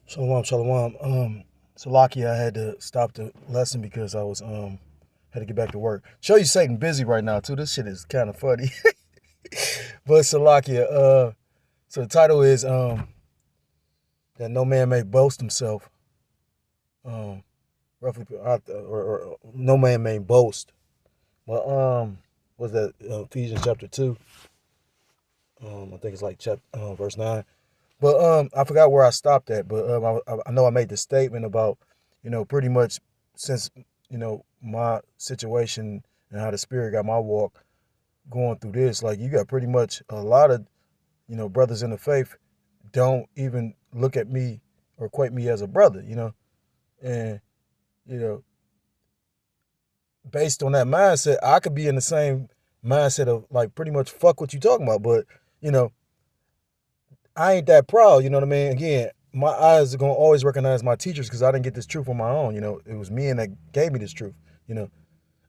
Shalom, shalom. Salaki, I had to stop the lesson because I was had to get back to work. Show you Satan busy right now too. This shit is kind of funny. But Salakia, so the title is that no man may boast himself. Um, roughly, or no man may boast. Well, was that Ephesians chapter 2? I think it's like chapter verse 9. But I forgot where I stopped at. But I know I made the statement about, pretty much since my situation and how the Spirit got my walk going through this, like you got pretty much a lot of brothers in the faith don't even look at me or equate me as a brother, and you know based on that mindset, I could be in the same mindset of like pretty much fuck what you talking about, but you know I ain't that proud, you know what I mean? Again, my eyes are gonna always recognize my teachers because I didn't get this truth on my own. It was men that gave me this truth. You know,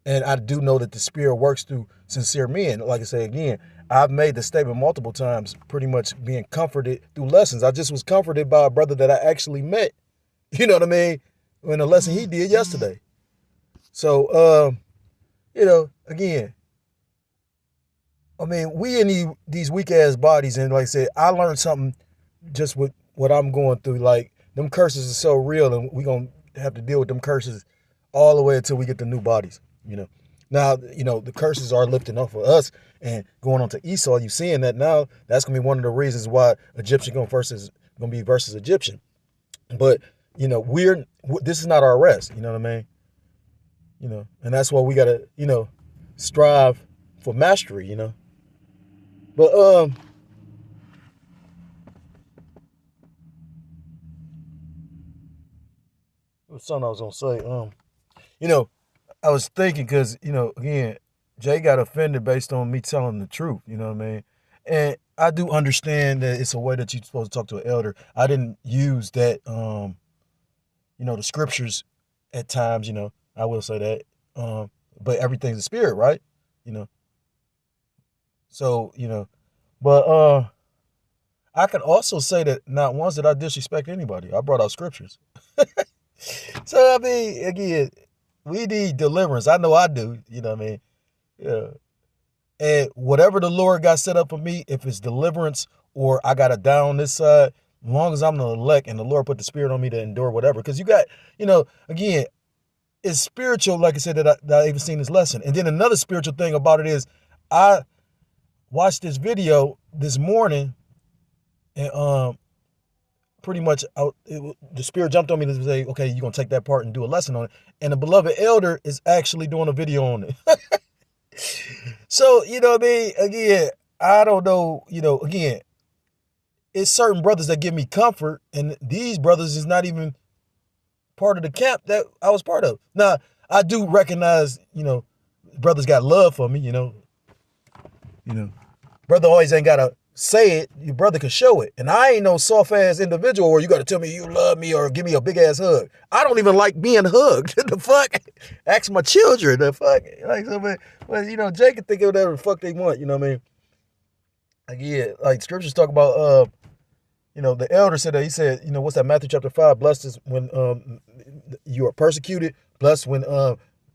and I do know that the Spirit works through sincere men. Like I say again, I've made the statement multiple times, pretty much being comforted through lessons. I just was comforted by a brother that I actually met. You know what I mean? In a lesson he did yesterday. So, again, I mean, we in these weak ass bodies, and like I said, I learned something just with what I'm going through. Like them curses are so real, and we gonna have to deal with them curses all the way until we get the new bodies. Now the curses are lifting off of us and going on to Esau. You seeing that now? That's gonna be one of the reasons why Egyptian gonna be versus Egyptian. But this is not our rest. You know what I mean? And that's why we gotta strive for mastery. But what's something I was gonna say? You know, I was thinking because again, Jay got offended based on me telling the truth. You know what I mean? And I do understand that it's a way that you're supposed to talk to an elder. I didn't use that, the scriptures at times. I will say that. But everything's a spirit, right? You know. So but I can also say that not once did I disrespect anybody. I brought out scriptures. So I mean, again, we need deliverance. I know I do. You know what I mean? Yeah. And whatever the Lord got set up for me, if it's deliverance or I got to die on this side, as long as I'm the elect and the Lord put the Spirit on me to endure whatever. Because you got, again, it's spiritual, like I said, that I even seen this lesson. And then another spiritual thing about it is I watched this video this morning and pretty much the Spirit jumped on me to say, okay, you're going to take that part and do a lesson on it. And the beloved elder is actually doing a video on it. So, you know what I mean? Again, I don't know, again, it's certain brothers that give me comfort, and these brothers is not even part of the camp that I was part of. Now, I do recognize, brothers got love for me, Brother always ain't gotta say it, your brother can show it. And I ain't no soft ass individual where you gotta tell me you love me or give me a big ass hug. I don't even like being hugged. The fuck? Ask my children. The fuck? Like so, but Jay can think of whatever the fuck they want, you know what I mean? Again, like scriptures talk about the elder said that he said, what's that, Matthew chapter 5, blessed is when you are persecuted, blessed when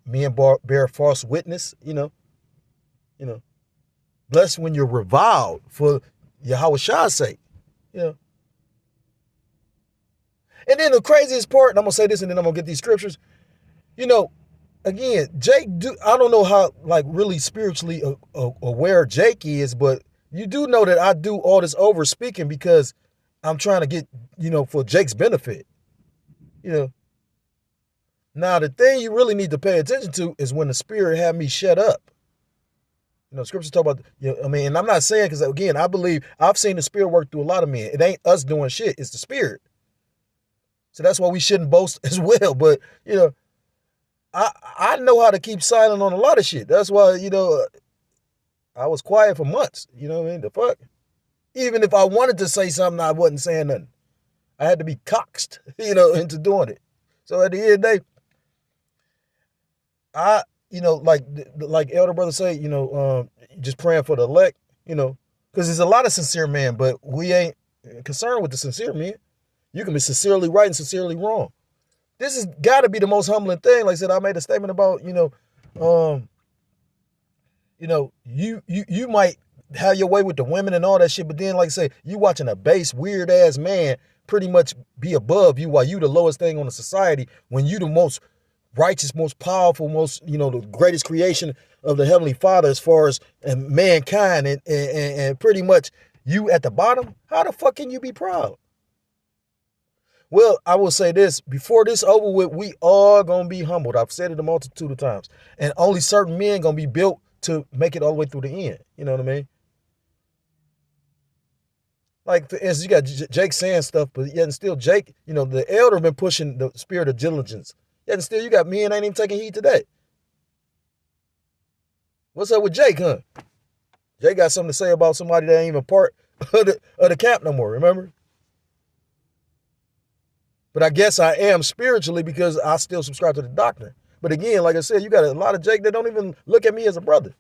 men bear false witness, you know. Blessed when you're reviled for Yahweh's sake. And then the craziest part, and I'm going to say this and then I'm going to get these scriptures. Again, Jake, I don't know how, like, really spiritually aware Jake is, but you do know that I do all this over speaking because I'm trying to get, for Jake's benefit. Now, the thing you really need to pay attention to is when the Spirit had me shut up. Scriptures talk about, and I'm not saying, because again, I believe I've seen the Spirit work through a lot of men. It ain't us doing shit, it's the Spirit. So that's why we shouldn't boast as well. But, I know how to keep silent on a lot of shit. That's why, I was quiet for months. You know what I mean? The fuck? Even if I wanted to say something, I wasn't saying nothing. I had to be coaxed, into doing it. So at the end of the day, like elder brother say, just praying for the elect, because there's a lot of sincere men, but we ain't concerned with the sincere men. You can be sincerely right and sincerely wrong. This has got to be the most humbling thing. Like I said, I made a statement about, you might have your way with the women and all that shit, but then, like I say, you watching a base, weird ass man pretty much be above you while you the lowest thing on the society when you the most righteous, most powerful, most, the greatest creation of the Heavenly Father as far as mankind, and pretty much you at the bottom. How the fuck can you be proud? Well, I will say this, before this over with, we all gonna be humbled. I've said it a multitude of times. And only certain men gonna be built to make it all the way through the end. You know what I mean? Like, for instance, you got Jake saying stuff, but yet and still Jake, the elder been pushing the spirit of diligence. Yet and still you got men ain't even taking heed to that. What's up with Jake, huh? Jake got something to say about somebody that ain't even part of the camp no more, remember? But I guess I am spiritually because I still subscribe to the doctrine. But again, like I said, you got a lot of Jake that don't even look at me as a brother.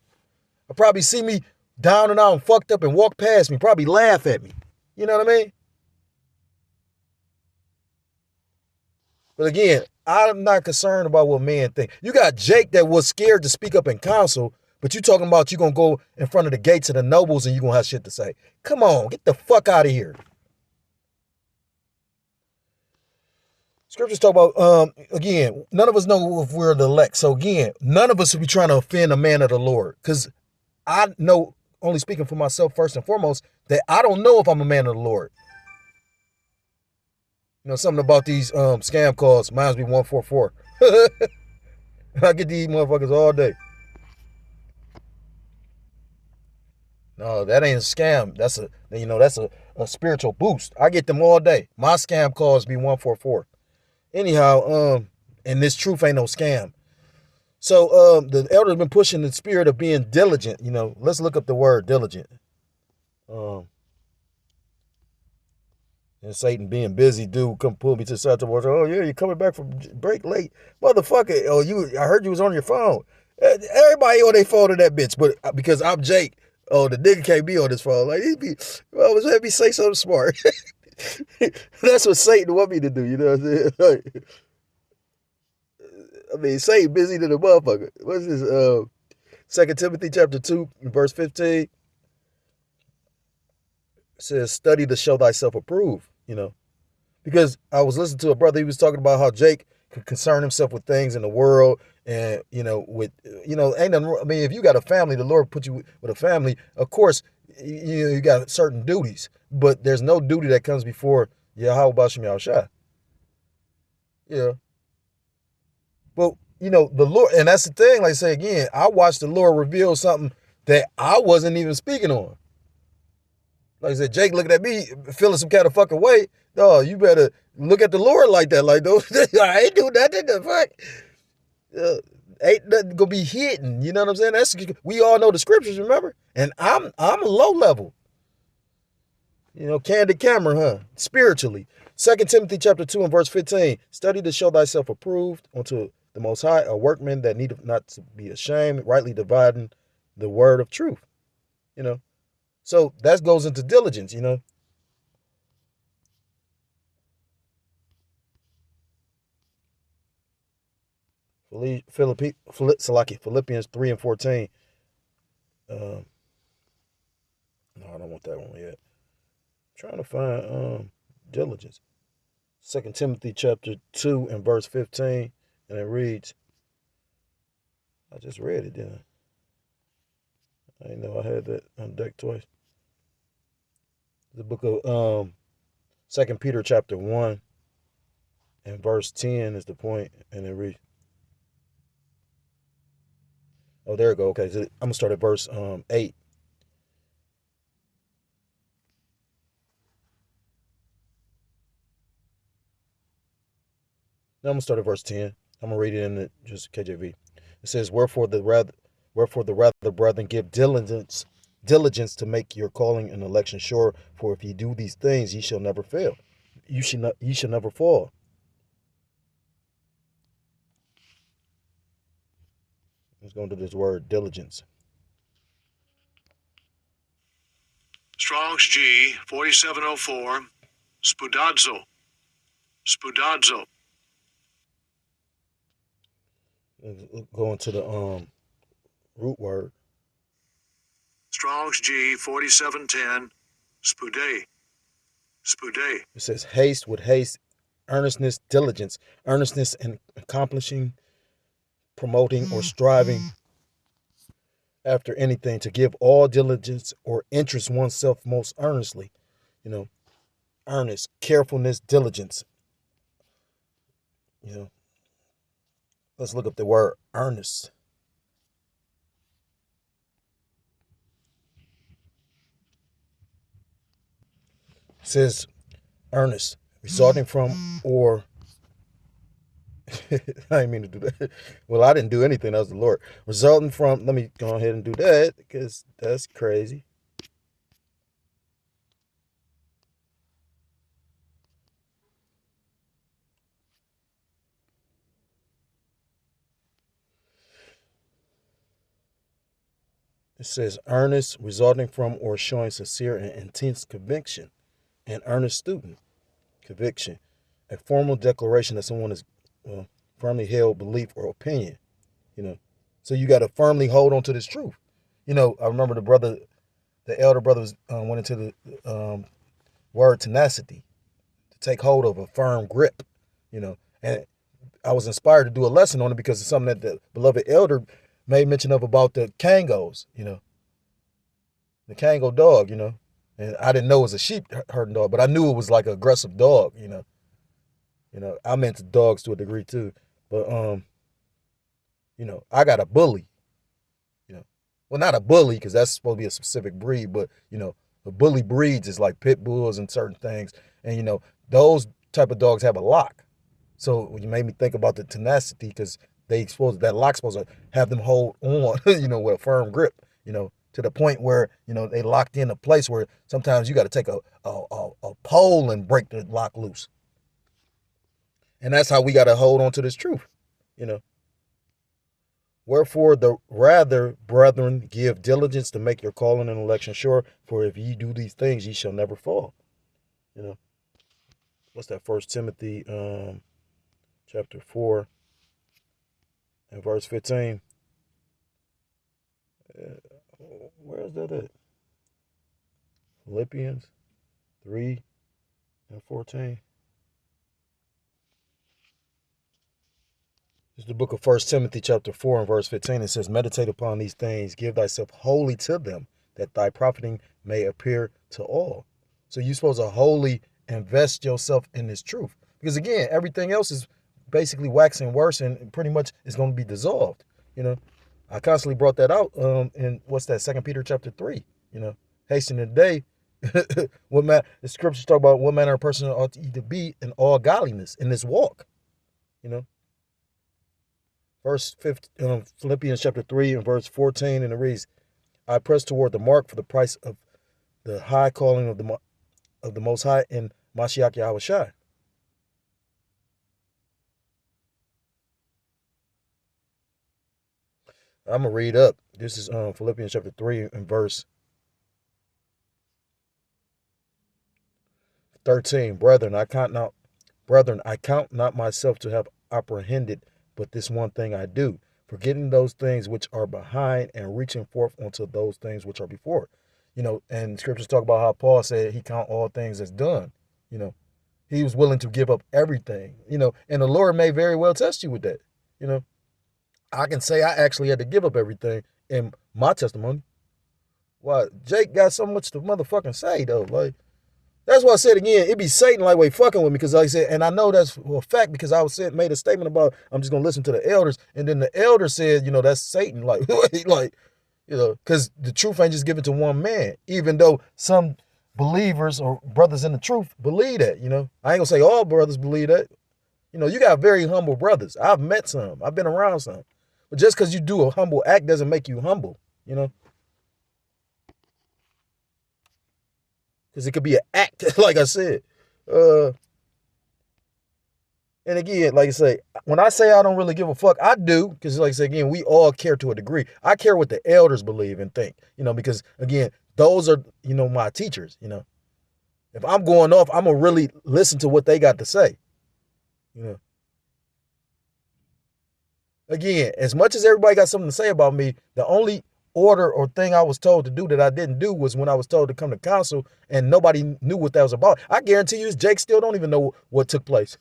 Or probably see me down and out and fucked up and walk past me, probably laugh at me. You know what I mean? But again, I'm not concerned about what men think. You got Jake that was scared to speak up in council, but you talking about you going to go in front of the gates of the nobles and you going to have shit to say. Come on, get the fuck out of here. Scriptures talk about, again, none of us know if we're the elect. So again, none of us will be trying to offend a man of the Lord. Because I know, only speaking for myself first and foremost, that I don't know if I'm a man of the Lord. Something about these scam calls reminds me 144. I get these motherfuckers all day. No, that ain't a scam. That's a spiritual boost. I get them all day. My scam calls be 144. Anyhow, and this truth ain't no scam. So the elder's been pushing the spirit of being diligent. Let's look up the word diligent. And Satan being busy, dude, come pull me to the side to watch. Oh yeah, you're coming back from break late, motherfucker. Oh, I heard you was on your phone. Everybody on their phone to that bitch, but because I'm Jake, oh, the nigga can't be on his phone. Like let me say something smart. That's what Satan want me to do. You know what I'm saying? I mean, Satan busy to the motherfucker. What's this? 2 Timothy chapter 2, verse 15. Says, study to show thyself approved, because I was listening to a brother, he was talking about how Jake could concern himself with things in the world and, ain't nothing, I mean, if you got a family, the Lord put you with a family, of course, you got certain duties, but there's no duty that comes before, how about Shem Yahushua? Yeah. But, the Lord, and that's the thing, like I say again, I watched the Lord reveal something that I wasn't even speaking on. Like I said, Jake looking at me, feeling some kind of fucking way. No, you better look at the Lord like that. Like, I ain't do nothing. The fuck, ain't nothing gonna be hidden. You know what I'm saying? We all know the scriptures, remember? And I'm a low level. Candid camera, huh? Spiritually. 2 Timothy chapter 2 and verse 15. Study to show thyself approved unto the Most High, a workman that needeth not to be ashamed, rightly dividing the word of truth. So that goes into diligence, Philippians 3 and 14. No, I don't want that one yet. I'm trying to find diligence. 2 Timothy chapter 2 and verse 15. And it reads, I just read it, didn't I? I didn't know I had that on deck twice. The book of 2 Peter chapter 1 and verse 10 is the point, and it reads. Oh, there we go. Okay, so I'm gonna start at verse 8. Now I'm gonna start at verse 10. I'm gonna read it in the just KJV. It says, Wherefore the rather, brethren, give diligence to make your calling and election sure. For if ye do these things, ye shall never fail. Ye shall never fall. Let's go into this word diligence. Strong's G 4704, spudazo, Spudazzo. Going to the root word. Strong's G 4710. Spude. Spude. It says haste with haste, earnestness, diligence, earnestness in accomplishing, promoting, or striving after anything, to give all diligence or interest oneself most earnestly. You know, earnest, carefulness, diligence. You know, let's look up the word earnest. It says earnest, resulting from or I didn't mean to do that. Well, I didn't do anything. That was the Lord. Resulting from, let me go ahead and do that because that's crazy. It says earnest, resulting from or showing sincere and intense conviction. An earnest student, conviction. A formal declaration that someone is firmly held belief or opinion. You know, so you got to firmly hold on to this truth. You know, I remember the elder brother went into the word tenacity, to take hold of a firm grip. You know, and I was inspired to do a lesson on it because it's something that the beloved elder made mention of about the Kangos. You know, the Kango dog. You know, and I didn't know it was a sheep herding dog, but I knew it was like an aggressive dog. You know, I'm into dogs to a degree too, but you know, I got a bully. You know, well, not a bully because that's supposed to be a specific breed, but you know, the bully breeds is like pit bulls and certain things, and you know, those type of dogs have a lock. So you made me think about the tenacity because that lock's supposed to have them hold on, you know, with a firm grip, you know, to the point where you know they locked in a place where sometimes you got to take a pole and break the lock loose, and that's how we got to hold on to this truth, you know. Wherefore, the rather, brethren, give diligence to make your calling and election sure. For if ye do these things, ye shall never fall. You know, what's that? 1 Timothy, chapter 4 and verse 15. Where is that at? Philippians 3 and 14. It's the book of 1 Timothy chapter 4 and verse 15. It says, meditate upon these things, give thyself wholly to them, that thy profiting may appear to all. So you're supposed to wholly invest yourself in this truth. Because again, everything else is basically waxing worse and pretty much is going to be dissolved. You know, I constantly brought that out in what's that, 2 Peter chapter 3, you know, hasten the day. The scriptures talk about what manner of person ought to be in all godliness in this walk, you know. Philippians chapter 3 and verse 14, and it reads, I press toward the mark for the price of the high calling of the Most High in Mashiach Yahushua. I'm going to read up. This is Philippians chapter 3 and verse 13. Brethren, I count not myself to have apprehended, but this one thing I do, forgetting those things which are behind and reaching forth unto those things which are before. You know, and scriptures talk about how Paul said he count all things as done. You know, he was willing to give up everything, you know, and the Lord may very well test you with that. You know, I can say I actually had to give up everything in my testimony. Well, Jake got so much to motherfucking say though. Like, that's why I said again, it be Satan like way fucking with me because like I said, and I know that's a fact because made a statement about I'm just gonna listen to the elders, and then the elder said, you know, that's Satan, like, like, you know, because the truth ain't just given to one man, even though some believers or brothers in the truth believe that, you know. I ain't gonna say all brothers believe that. You know, you got very humble brothers. I've met some, I've been around some, but just because you do a humble act doesn't make you humble, you know. Because it could be an act, like I said. And again, like I say, when I say I don't really give a fuck, I do. Because like I say, again, we all care to a degree. I care what the elders believe and think, you know, because again, those are, you know, my teachers, you know. If I'm going off, I'm going to really listen to what they got to say. You know, again, as much as everybody got something to say about me, the only order or thing I was told to do that I didn't do was when I was told to come to council, and nobody knew what that was about. I guarantee you, Jake still don't even know what took place,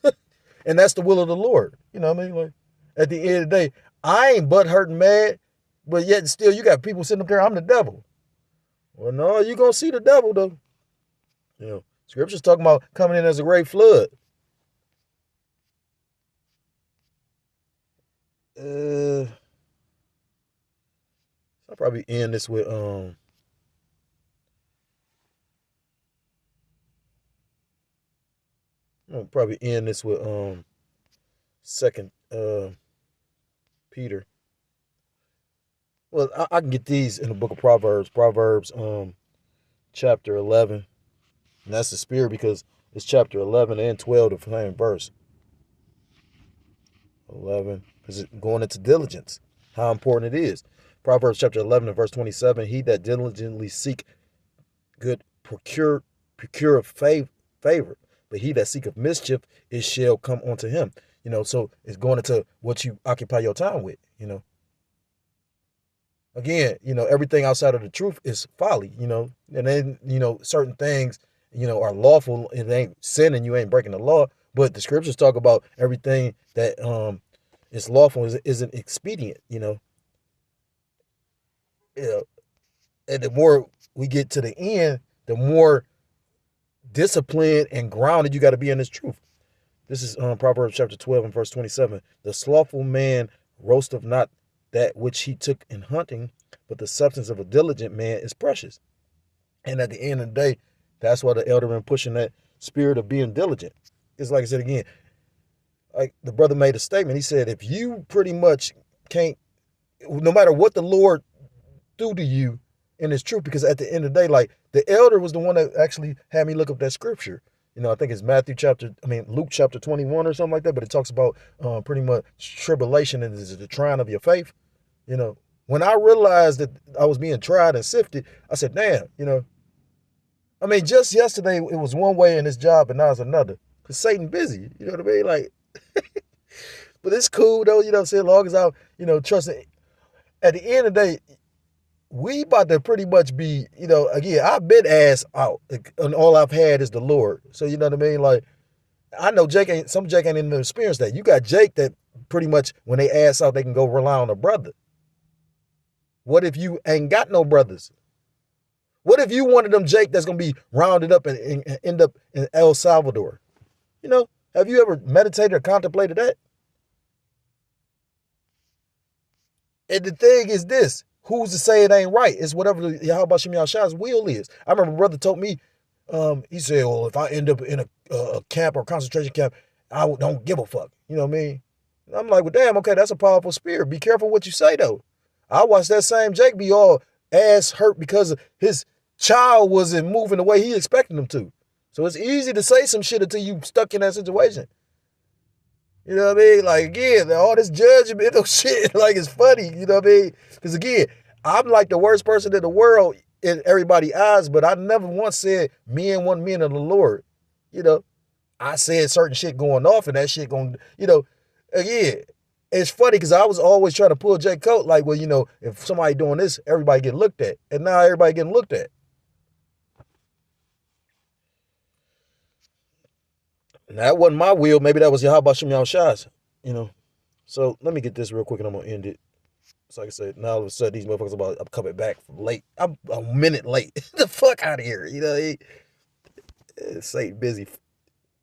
and that's the will of the Lord. You know what I mean? Like, at the end of the day, I ain't butt hurting mad, but yet still you got people sitting up there. I'm the devil. Well, no, you gonna see the devil though. You know, scripture's talking about coming in as a great flood. I'll probably end this with I'll probably end this with second Peter. Well, I can get these in the book of Proverbs. Proverbs chapter 11. And that's the spirit because it's chapter 11 and 12 the same verse. 11, because it's going into diligence, how important it is. Proverbs chapter 11 and verse 27, he that diligently seek good procure favor, but he that seeketh mischief, it shall come unto him. You know, so it's going into what you occupy your time with, you know. Again, you know, everything outside of the truth is folly, you know. And then, you know, certain things, you know, are lawful. It ain't sin and you ain't breaking the law. But the scriptures talk about everything that is lawful isn't expedient, you know. You know, and the more we get to the end, the more disciplined and grounded you got to be in this truth. This is Proverbs chapter 12 and verse 27. The slothful man roasteth not that which he took in hunting, but the substance of a diligent man is precious. And at the end of the day, that's why the elder been pushing that spirit of being diligent. It's like I said again, like the brother made a statement. He said, if you pretty much can't, no matter what the Lord do to you, and it's true, because at the end of the day, like the elder was the one that actually had me look up that scripture. You know, I think it's Luke chapter 21 or something like that, but it talks about pretty much tribulation and the trying of your faith. You know, when I realized that I was being tried and sifted, I said, damn, you know, I mean, just yesterday it was one way in this job and now it's another. Because Satan busy, you know what I mean? Like, but it's cool though, you know what I'm saying? As long as I, you know, trust it. At the end of the day, we about to pretty much be, you know, again, I've been ass out, and all I've had is the Lord. So you know what I mean? Like, I know Jake ain't even experienced that. You got Jake that pretty much when they ass out, they can go rely on a brother. What if you ain't got no brothers? What if you one of them Jake that's gonna be rounded up and end up in El Salvador? You know, have you ever meditated or contemplated that? And the thing is this, who's to say it ain't right? It's whatever the Yahweh Shem Yahshua's will is. I remember a brother told me, he said, well, if I end up in a camp or a concentration camp, I don't give a fuck. You know what I mean? And I'm like, well, damn, okay, that's a powerful spirit. Be careful what you say, though. I watched that same Jake be all ass hurt because his child wasn't moving the way he expected him to. So it's easy to say some shit until you stuck in that situation. You know what I mean? Like, again, all this judgmental shit, like, it's funny. You know what I mean? Because, again, I'm like the worst person in the world in everybody's eyes, but I never once said men want men of the Lord. You know, I said certain shit going off and that shit going, you know, again, it's funny because I was always trying to pull J. Coat, like, well, you know, if somebody doing this, everybody getting looked at. And now everybody getting looked at. And that wasn't my will. Maybe that was Yahweh Shem Yahshua's, you know. So let me get this real quick and I'm going to end it. So like I said, now all of a sudden these motherfuckers about I'm coming back from late. I'm a minute late. The fuck out of here. You know, Satan busy.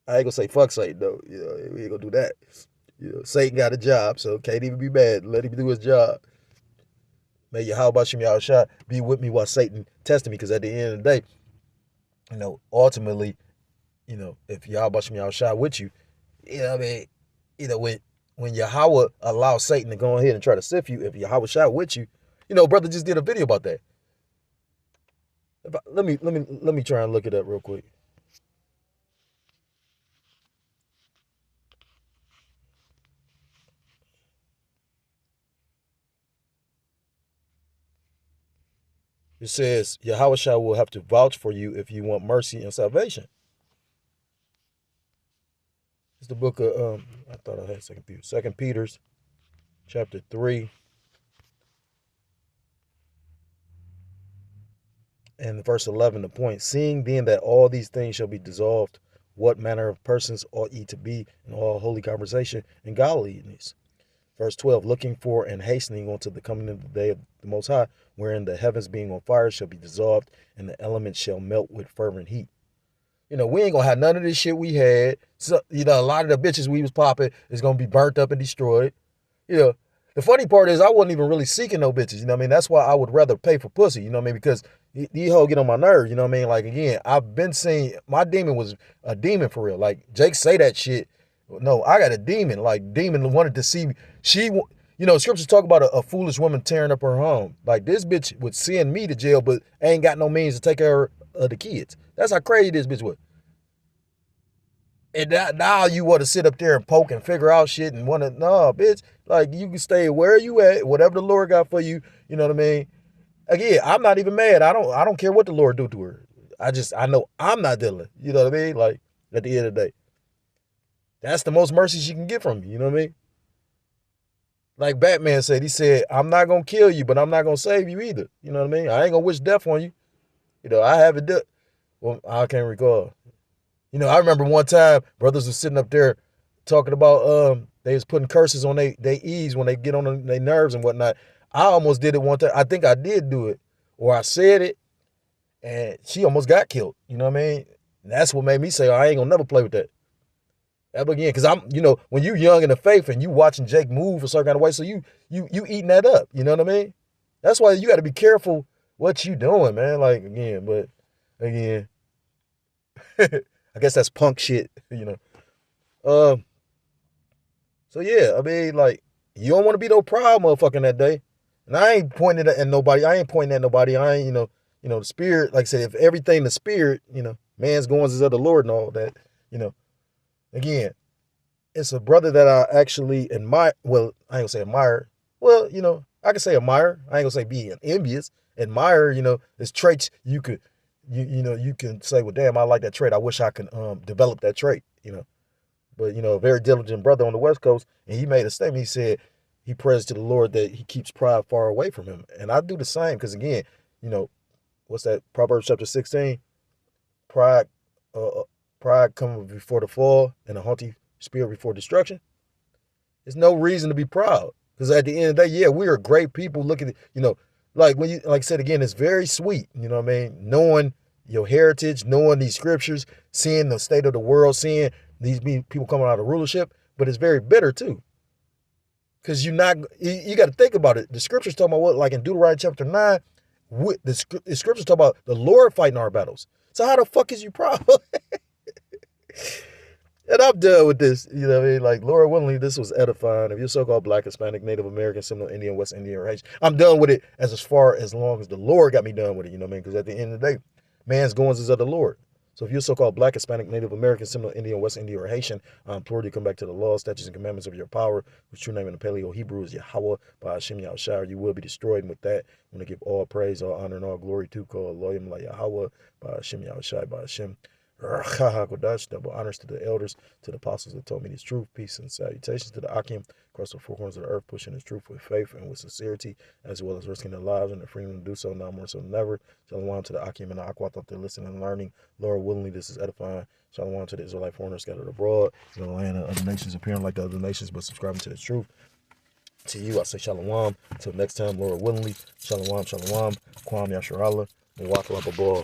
I ain't gonna say fuck Satan though. You know, we ain't gonna do that. You know, Satan got a job, so can't even be mad. Let him do his job. May Yahweh Shem Yahushua be with me while Satan testing me, because at the end of the day, you know, ultimately, you know, if Yahweh Shem Yahushua with you, you know what I mean, you know, when Yahweh allows Satan to go ahead and try to sift you, if Yahweh shot with you, you know, brother just did a video about that. Let me try and look it up real quick. It says Yahweh Shah will have to vouch for you if you want mercy and salvation. It's the book of I thought I had Second Peter. Second Peter's chapter 3 and verse 11. The point: seeing then that all these things shall be dissolved, what manner of persons ought ye to be in all holy conversation and godliness? Verse 12, looking for and hastening unto the coming of the day of the Most High, wherein the heavens being on fire shall be dissolved, and the elements shall melt with fervent heat. We ain't gonna have none of this shit we had. So, a lot of the bitches we was popping is gonna be burnt up and destroyed. The funny part is I wasn't even really seeking no bitches. That's why I would rather pay for pussy. Because these hoes get on my nerves. Like, again, I've been seeing my demon was a demon for real. Like, Jake say that shit. No, I got a demon. Like, demon wanted to see. Scriptures talk about a foolish woman tearing up her home. Like, this bitch would send me to jail, but ain't got no means to take care of the kids. That's how crazy this bitch was. And now you want to sit up there and poke and figure out shit and want to, no, bitch. Like, you can stay where you at, whatever the Lord got for you. You know what I mean? Again, I'm not even mad. I don't care what the Lord do to her. I know I'm not dealing. You know what I mean? Like, at the end of the day, that's the most mercy she can get from me. You know what I mean? Like Batman said, he said, I'm not going to kill you, but I'm not going to save you either. You know what I mean? I ain't going to wish death on you. I haven't done. Well, I can't recall. I remember one time brothers was sitting up there talking about they was putting curses on they ease when they get on their nerves and whatnot. I almost did it one time. I think I did do it, or I said it, and she almost got killed. You know what I mean? And that's what made me say, I ain't gonna never play with that. Ever again, because I'm, when you young in the faith and you watching Jake move a certain kind of way, so you eating that up. You know what I mean? That's why you got to be careful what you doing, man. Like, again. I guess that's punk shit. So yeah, like, you don't want to be no proud motherfucker that day. And I ain't pointing at nobody. I ain't pointing at nobody. I ain't, the spirit, like I said, if everything the spirit, man's goings is of the Lord and all that, again, it's a brother that I actually admire. Well, I ain't gonna say admire. Well, I can say admire. I ain't gonna say be envious. Admire, it's traits you could you can say, well, damn, I like that trait. I wish I could develop that trait, But, a very diligent brother on the West Coast, and he made a statement. He said he prays to the Lord that he keeps pride far away from him. And I do the same because, again, what's that? Proverbs chapter 16? Pride, pride coming before the fall and a haughty spirit before destruction. There's no reason to be proud because at the end of the day, yeah, we are great people. Look at, like when you, like I said again, it's very sweet. You know what I mean? Knowing your heritage, knowing these scriptures, seeing the state of the world, seeing these people coming out of rulership, but it's very bitter too. Because you got to think about it. The scriptures talk about what, like in Deuteronomy chapter 9, the scriptures talk about the Lord fighting our battles. So how the fuck is you proud? And I'm done with this. You know what I mean? Like, Lord willingly, this was edifying. If you're so-called Black, Hispanic, Native American, Seminole Indian, West Indian, or Haitian, I'm done with it as far as long as the Lord got me done with it. You know what I mean? Because at the end of the day, man's goings is of the Lord. So if you're so-called Black, Hispanic, Native American, Seminole Indian, West Indian, or Haitian, I implore you to come back to the laws, statutes, and commandments of your power, whose true name in the Paleo Hebrew is Yahweh, by Hashem Yahushua. You will be destroyed. And with that, I'm going to give all praise, all honor, and all glory to call Elohim like Yahweh, by Hashem Yahushua, by Hashem. Double honors to the elders, to the apostles that told me this truth. Peace and salutations to the Akim across the four corners of the earth, pushing this truth with faith and with sincerity, as well as risking their lives and their freedom to do so now more so than ever. Shalom to the Akim and the Aquat out there listening and learning. Lord willingly, this is edifying. Shalom to the Israelite foreigners scattered abroad in the land of other nations, appearing like the other nations, but subscribing to the truth. To you, I say shalom. Until next time, Lord willingly. Shalom, shalom. Kwam Yasharallah. And walk like a ball.